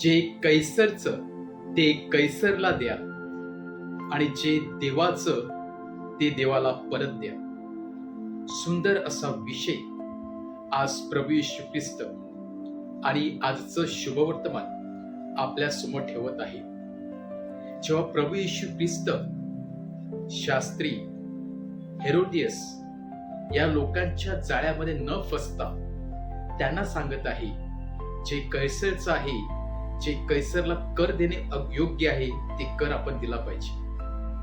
जे कैसरचं ते कैसरला द्या आणि जे देवाचं ते देवाला परत द्या. सुंदर असा विषय आज प्रभू येशू ख्रिस्त आणि आजचं शुभवर्तमान आपल्या समोर ठेवत आहे. जेव्हा प्रभू येशू ख्रिस्त शास्त्री हेरोदियस या लोकांच्या जाळ्यामध्ये न फसता त्यांना सांगत आहे, जे कैसरचं आहे, जे कैसरला कर देणे अयोग्य आहे ते कर आपण दिला पाहिजे,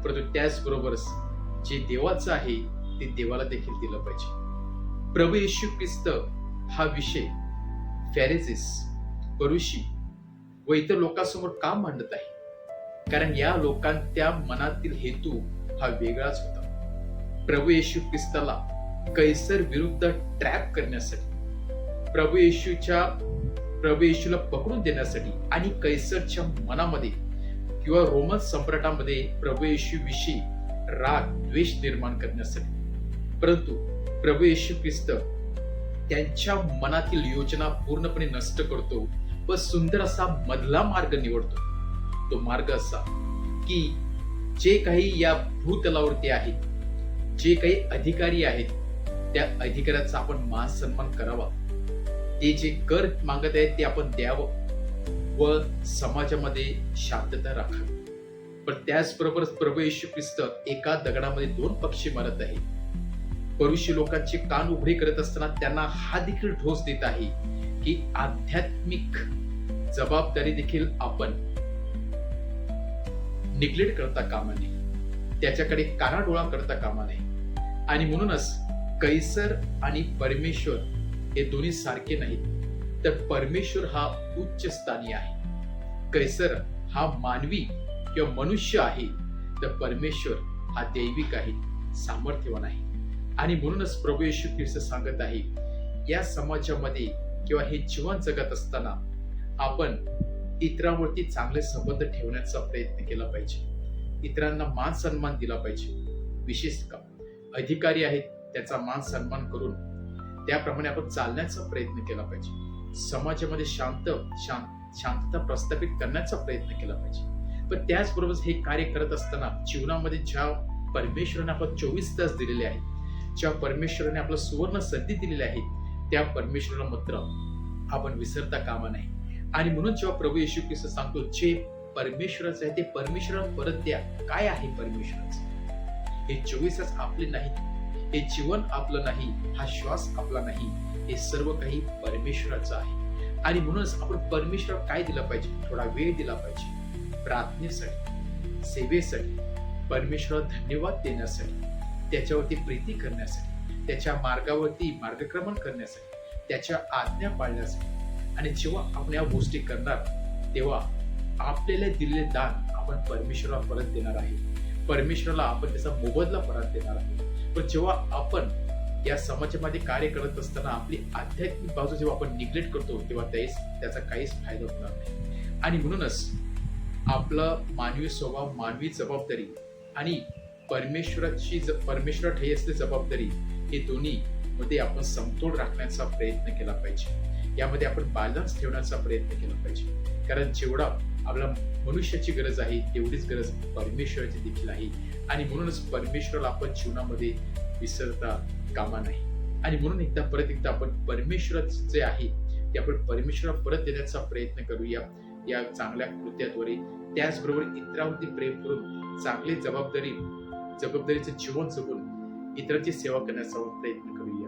परंतु त्याचबरोबर जे देवाचं आहे ते देवाला देखील दिलं पाहिजे. प्रभू येशू ख्रिस्त हा विषय फॅरिसीस, फरीसी व इतर लोकांसमोर का मांडत आहे? कारण या लोकांच्या मनातील हेतू हा वेगळाच होता. प्रभू येशू ख्रिस्ताला कैसर विरुद्ध ट्रॅप करण्यासाठी, प्रभू येशूला पकडून देण्यासाठी आणि कैसरच्या मनामध्ये किंवा रोमन सम्राटामध्ये प्रभू येशू विषयी राग द्वेष निर्माण करण्यासाठी. परंतु प्रभू येशू ख्रिस्त त्यांच्या मनातील योजना पूर्णपणे नष्ट करतो व सुंदर असा मधला मार्ग निवडतो. तो मार्ग असा की जे काही या भूतलावरती आहेत, जे काही अधिकारी आहेत, त्या अधिकाऱ्याचा आपण मान सन्मान करावा. ते जे कर मागत आहेत ते आपण द्यावं व समाजामध्ये शांतता राखावी. पण त्याचबरोबर प्रभू येशू ख्रिस्त एका दगडामध्ये 2 पक्षी मारत आहे. फरीसी लोकांचे कान उघडे करत असताना त्यांना हा देखील ठोस देत आहे की आध्यात्मिक जबाबदारी देखील आपण निग्लेक्ट करता कामा नये, त्याच्याकडे कानाडोळा करता कामा नये. आणि म्हणूनच कैसर आणि परमेश्वर हे दोन्ही सारखे नाहीत. तर परमेश्वर हा उच्च स्थानी आहे, कैसर हा मानवी किंवा मनुष्य आहे, तर परमेश्वर हा दैविक आहे, सामर्थ्यवान आहे. आणि म्हणूनच प्रभू येशू ख्रिस्त सांगत आहे, या समाजामध्ये किंवा हे जीवन जगत असताना आपण इतरांवरती चांगले संबंध ठेवण्याचा प्रयत्न केला पाहिजे, इतरांना मान सन्मान दिला पाहिजे. विशेषतः अधिकारी आहेत त्याचा मान सन्मान करून त्याप्रमाणे आपण चालण्याचा प्रयत्न केला पाहिजे. समाजामध्ये शांतता प्रस्थापित करण्याचा प्रयत्न केला पाहिजे. पण त्याचबरोबर हे कार्य करत असताना जीवनामध्ये ज्या परमेश्वराने आपण 24 तास दिलेले आहेत, ज्या परमेश्वराने आपला सुवर्ण संधी दिलेली आहे, त्या परमेश्वराला मात्र आपण विसरता कामा नाही. आणि म्हणून जेव्हा प्रभू येशू ख्रिस्त सांगतो, जे परमेश्वराचं आहे ते परमेश्वराला परत द्या. काय आहे परमेश्वराचं? हे 24 तास आपले नाहीत, हे जीवन आपलं नाही, हा श्वास आपला नाही, हे सर्व काही परमेश्वराचं आहे. आणि म्हणूनच आपण परमेश्वराला काय दिलं पाहिजे? थोडा वेळ दिला पाहिजे प्रार्थनेसाठी, सेवेसाठी, परमेश्वराला धन्यवाद देण्यासाठी, त्याच्यावरती प्रीती करण्यासाठी, त्याच्या मार्गावरती मार्गक्रमण करण्यासाठी, त्याच्या आज्ञा पाळण्यासाठी. आणि जेव्हा आपण या गोष्टी करणार तेव्हा आपल्याला दिलेले दान आपण परमेश्वराला परत देणार आहे, परमेश्वराला आपण त्याचा मोबदला परत देणार आहे. पण जेव्हा आपण या समाजामध्ये कार्य करत असताना आपली आध्यात्मिक बाजू जेव्हा आपण निग्लेक्ट करतो तेव्हा त्याचा काहीच फायदा होणार नाही. आणि म्हणूनच आपलं मानवी स्वभाव, मानवी जबाबदारी आणि परमेश्वरात असलेली जबाबदारी, हे दोन्ही मध्ये आपण समतोल राखण्याचा प्रयत्न केला पाहिजे. यामध्ये आपण बॅलन्स ठेवण्याचा प्रयत्न केला पाहिजे. कारण जेवढा आपल्या मनुष्याची गरज आहे तेवढीच गरज परमेश्वराची देखील आहे. आणि म्हणूनच परमेश्वराला आपण जीवनामध्ये विसरता कामा नाही. आणि म्हणून परत एकदा आपण परमेश्वराचं जे आहे ते आपण परमेश्वराला परत देण्याचा प्रयत्न करूया या चांगल्या कृत्याद्वारे. त्याचबरोबर इतरांवरती प्रेम करून चांगली जबाबदारीचं जीवन जगून इतरांची सेवा करण्याचा प्रयत्न करूया.